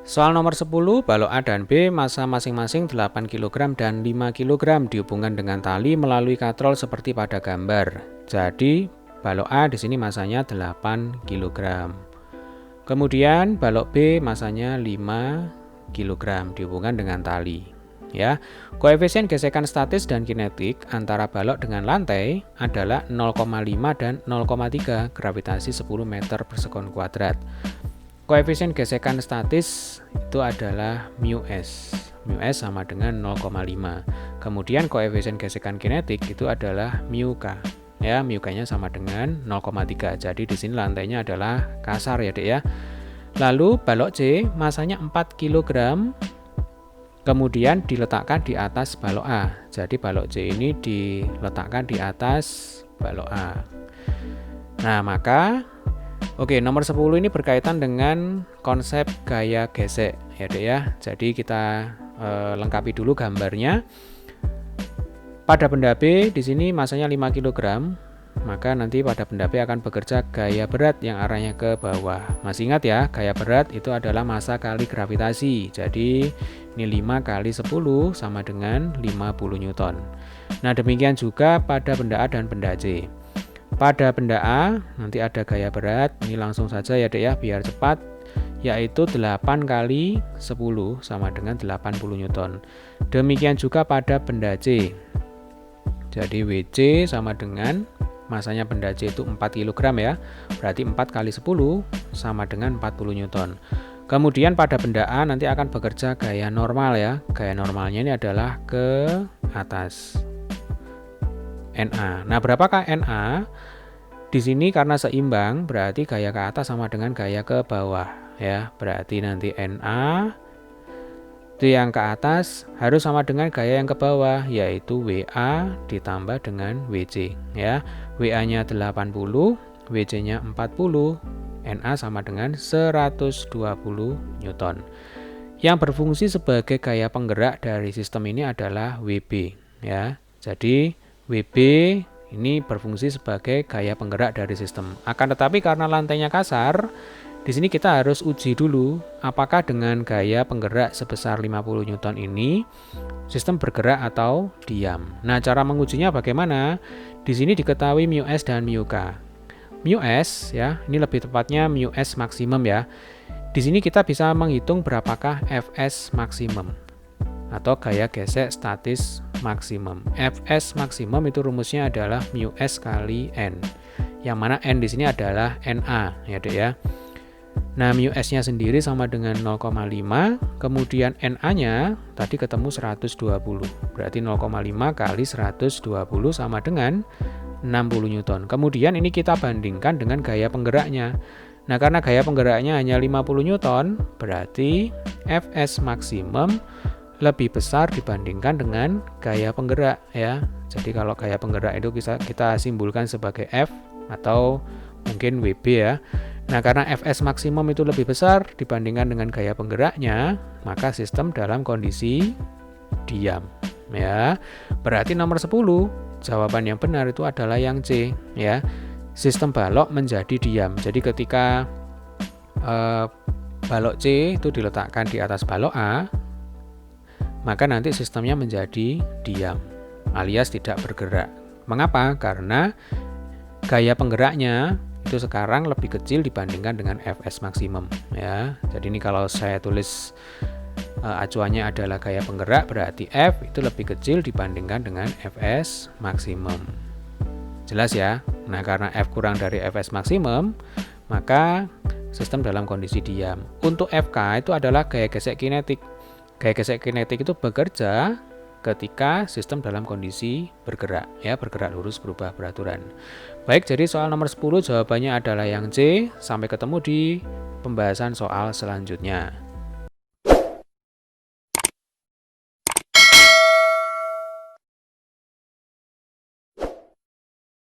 Soal nomor 10, balok A dan B massa masing-masing 8 kg dan 5 kg dihubungkan dengan tali melalui katrol seperti pada gambar. Jadi, balok A di sini masanya 8 kg. Kemudian balok B masanya 5 kg dihubungkan dengan tali. Ya, koefisien gesekan statis dan kinetik antara balok dengan lantai adalah 0,5 dan 0,3 gravitasi 10 meter per sekon kuadrat. Koefisien gesekan statis itu adalah mu s. Mu s sama dengan 0,5. Kemudian koefisien gesekan kinetik itu adalah mu k. Ya, mu k-nya sama dengan 0,3. Jadi di sini lantainya adalah kasar ya, Dek ya. Lalu balok C masanya 4 kg. Kemudian diletakkan di atas balok A. Jadi balok C ini diletakkan di atas balok A. Nah, maka nomor 10 ini berkaitan dengan konsep gaya gesek ya, Dek ya. Jadi kita lengkapi dulu gambarnya. Pada benda B di sini masanya 5 kg, maka nanti pada benda B akan bekerja gaya berat yang arahnya ke bawah. Masih ingat ya, gaya berat itu adalah massa kali gravitasi. Jadi ini 5 kali 10 sama dengan 50 Newton. Nah, demikian juga pada benda A dan benda C. Pada benda A nanti ada gaya berat, ini langsung saja ya, Dek ya, biar cepat, yaitu 8 kali 10 sama dengan 80 Newton. Demikian juga pada benda C. Jadi WC sama dengan masanya benda C itu 4 kg ya, berarti 4 kali 10 sama dengan 40 Newton. Kemudian pada benda A nanti akan bekerja gaya normal ya, gaya normalnya ini adalah ke atas. NA. Nah, berapakah NA? Di sini karena seimbang berarti gaya ke atas sama dengan gaya ke bawah ya. Berarti nanti NA itu yang ke atas harus sama dengan gaya yang ke bawah, yaitu WA ditambah dengan WC ya. WA-nya 80, WC-nya 40, NA sama dengan 120 Newton. Yang berfungsi sebagai gaya penggerak dari sistem ini adalah WB ya. Jadi WB ini berfungsi sebagai gaya penggerak dari sistem. Akan tetapi karena lantainya kasar, di sini kita harus uji dulu apakah dengan gaya penggerak sebesar 50 Newton ini sistem bergerak atau diam. Nah, cara mengujinya bagaimana? Di sini diketahui mu s dan mu k. Mu s ya, ini lebih tepatnya mu s maksimum ya. Di sini kita bisa menghitung berapakah Fs maksimum atau gaya gesek statis maksimum. Fs maksimum itu rumusnya adalah mu s kali n. Yang mana n di sini adalah Na ya, Dek ya. Nah, mu s-nya sendiri sama dengan 0,5, kemudian Na-nya tadi ketemu 120. Berarti 0,5 kali 120 sama dengan 60 Newton. Kemudian ini kita bandingkan dengan gaya penggeraknya. Nah, karena gaya penggeraknya hanya 50 Newton, berarti Fs maksimum lebih besar dibandingkan dengan gaya penggerak ya. Jadi kalau gaya penggerak itu bisa kita simpulkan sebagai F atau mungkin WB ya. Nah, karena Fs maksimum itu lebih besar dibandingkan dengan gaya penggeraknya, maka sistem dalam kondisi diam ya. Berarti nomor 10 jawaban yang benar itu adalah yang C ya. Sistem balok menjadi diam. Jadi ketika balok C itu diletakkan di atas balok A, maka nanti sistemnya menjadi diam alias tidak bergerak. Mengapa? Karena gaya penggeraknya itu sekarang lebih kecil dibandingkan dengan Fs maksimum ya. Jadi ini kalau saya tulis acuannya adalah gaya penggerak, berarti F itu lebih kecil dibandingkan dengan Fs maksimum. Jelas ya? Nah, karena F kurang dari Fs maksimum, maka sistem dalam kondisi diam. Untuk Fk itu adalah gaya gesek kinetik. Gaya gesek kinetik itu bekerja ketika sistem dalam kondisi bergerak ya, bergerak lurus berubah beraturan. Baik, jadi soal nomor 10 jawabannya adalah yang C. Sampai ketemu di pembahasan soal selanjutnya.